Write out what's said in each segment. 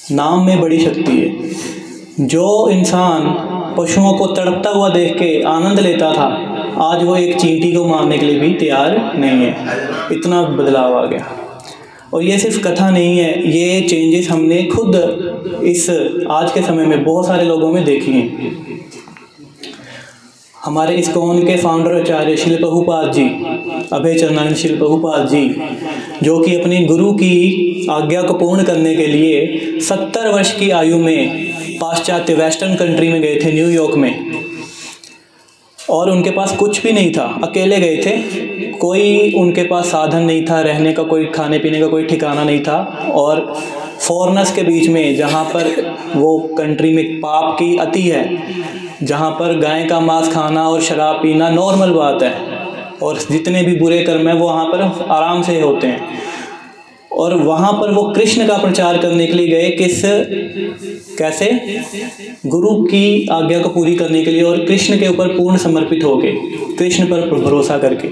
नाम में बड़ी शक्ति है। जो इंसान पशुओं को तड़पता हुआ देख के आनंद लेता था, आज वो एक चींटी को मारने के लिए भी तैयार नहीं है। इतना बदलाव आ गया। और ये सिर्फ कथा नहीं है, ये चेंजेस हमने खुद इस आज के समय में बहुत सारे लोगों में देखी हैं। हमारे इस्कॉन के फाउंडर आचार्य श्रील प्रभुपाद जी, अभय चरणानंद श्रील प्रभुपाद जी, जो कि अपनी गुरु की आज्ञा को पूर्ण करने के लिए 70 वर्ष की आयु में पाश्चात्य वेस्टर्न कंट्री में गए थे, न्यूयॉर्क में। और उनके पास कुछ भी नहीं था, अकेले गए थे, कोई उनके पास साधन नहीं था, रहने का कोई, खाने पीने का कोई ठिकाना नहीं था। और फॉरेनर्स के बीच में, जहाँ पर वो कंट्री में पाप की अति है, जहाँ पर गाय का मांस खाना और शराब पीना नॉर्मल बात है, और जितने भी बुरे कर्म हैं वो वहाँ पर आराम से होते हैं। और वहाँ पर वो कृष्ण का प्रचार करने के लिए गए, कैसे? गुरु की आज्ञा को पूरी करने के लिए, और कृष्ण के ऊपर पूर्ण समर्पित होके, कृष्ण पर भरोसा करके।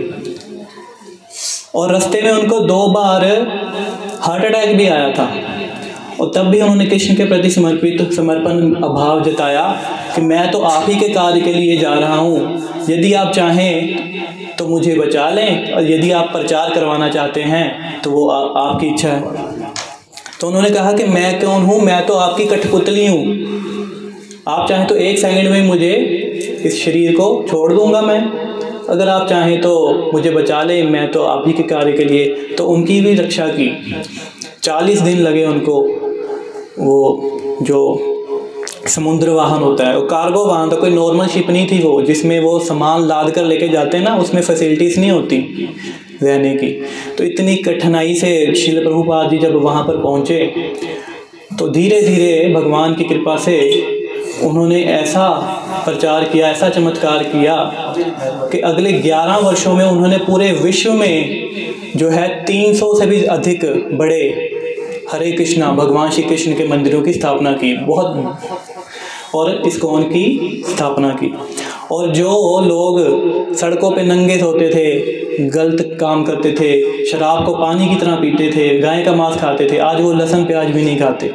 और रास्ते में उनको 2 बार हार्ट अटैक भी आया था, और तब भी उन्होंने कृष्ण के प्रति समर्पण अभाव जताया कि मैं तो आप ही के कार्य के लिए जा रहा हूँ, यदि आप चाहें तो मुझे बचा लें, और यदि आप प्रचार करवाना चाहते हैं तो वो आपकी इच्छा है। तो उन्होंने कहा कि मैं कौन हूँ, मैं तो आपकी कठपुतली हूँ, आप चाहें तो 1 सेकंड में मुझे इस शरीर को छोड़ दूंगा मैं, अगर आप चाहें तो मुझे बचा लें, मैं तो आप ही के कार्य के लिए। तो उनकी भी रक्षा की। 40 दिन लगे उनको। वो जो समुद्र वाहन होता है, वो कार्गो वाहन था, कोई नॉर्मल शिप नहीं थी वो, जिसमें वो सामान लाद कर लेके जाते हैं ना, उसमें फैसिलिटीज़ नहीं होती रहने की। तो इतनी कठिनाई से श्रील प्रभुपाद जी जब वहाँ पर पहुँचे, तो धीरे धीरे भगवान की कृपा से उन्होंने ऐसा प्रचार किया, ऐसा चमत्कार किया कि अगले 11 वर्षों में उन्होंने पूरे विश्व में जो है 300 से भी अधिक बड़े हरे कृष्णा, भगवान श्री कृष्ण के मंदिरों की स्थापना की, और इस्कॉन की स्थापना की। और जो लोग सड़कों पे नंगे सोते थे, गलत काम करते थे, शराब को पानी की तरह पीते थे, गाय का मांस खाते थे, आज वो लहसुन प्याज भी नहीं खाते,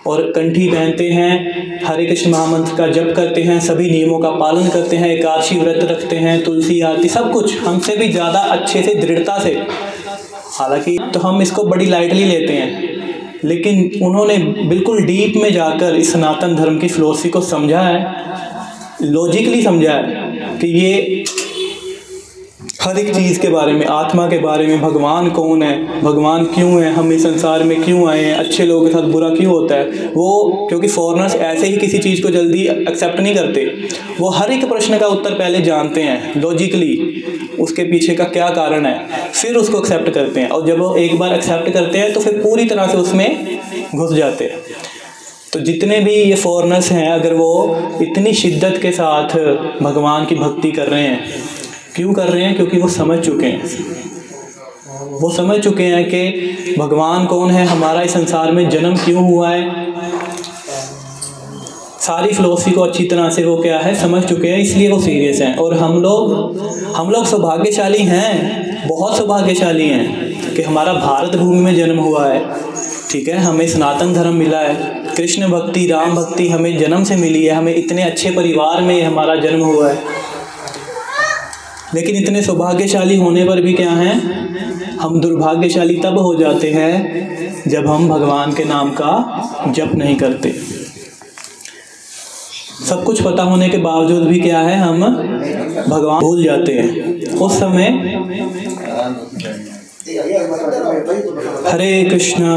और कंठी पहनते हैं, हरे कृष्ण महामंत्र का जप करते हैं, सभी नियमों का पालन करते हैं, एकादशी व्रत रखते हैं, तुलसी आरती, सब कुछ हमसे भी ज़्यादा अच्छे से, दृढ़ता से। हालांकि तो हम इसको बड़ी लाइटली लेते हैं, लेकिन उन्होंने बिल्कुल डीप में जाकर इस सनातन धर्म की फिलॉसफी को समझा है, लॉजिकली समझा है कि ये हर एक चीज़ के बारे में, आत्मा के बारे में, भगवान कौन है, भगवान क्यों है, हम इस संसार में क्यों आए हैं, अच्छे लोगों के साथ बुरा क्यों होता है। वो क्योंकि फॉरेनर्स ऐसे ही किसी चीज़ को जल्दी एक्सेप्ट नहीं करते, वो हर एक प्रश्न का उत्तर पहले जानते हैं लॉजिकली, उसके पीछे का क्या कारण है, फिर उसको एक्सेप्ट करते हैं। और जब वो एक बार एक्सेप्ट करते हैं तो फिर पूरी तरह से उसमें घुस जाते हैं। तो जितने भी ये फॉरेनर्स हैं, अगर वो इतनी शिद्दत के साथ भगवान की भक्ति कर रहे हैं, क्यों कर रहे हैं? क्योंकि वो समझ चुके हैं, वो समझ चुके हैं कि भगवान कौन है, हमारा इस संसार में जन्म क्यों हुआ है, सारी फिलॉसफी को अच्छी तरह से वो क्या है समझ चुके हैं, इसलिए वो सीरियस हैं। और हम लोग सौभाग्यशाली हैं, बहुत सौभाग्यशाली हैं कि हमारा भारत भूमि में जन्म हुआ है, ठीक है, हमें सनातन धर्म मिला है, कृष्ण भक्ति, राम भक्ति हमें जन्म से मिली है, हमें इतने अच्छे परिवार में हमारा जन्म हुआ है। लेकिन इतने सौभाग्यशाली होने पर भी क्या है, हम दुर्भाग्यशाली तब हो जाते हैं जब हम भगवान के नाम का जप नहीं करते। सब कुछ पता होने के बावजूद भी क्या है, हम भगवान भूल जाते हैं। उस समय हरे कृष्णा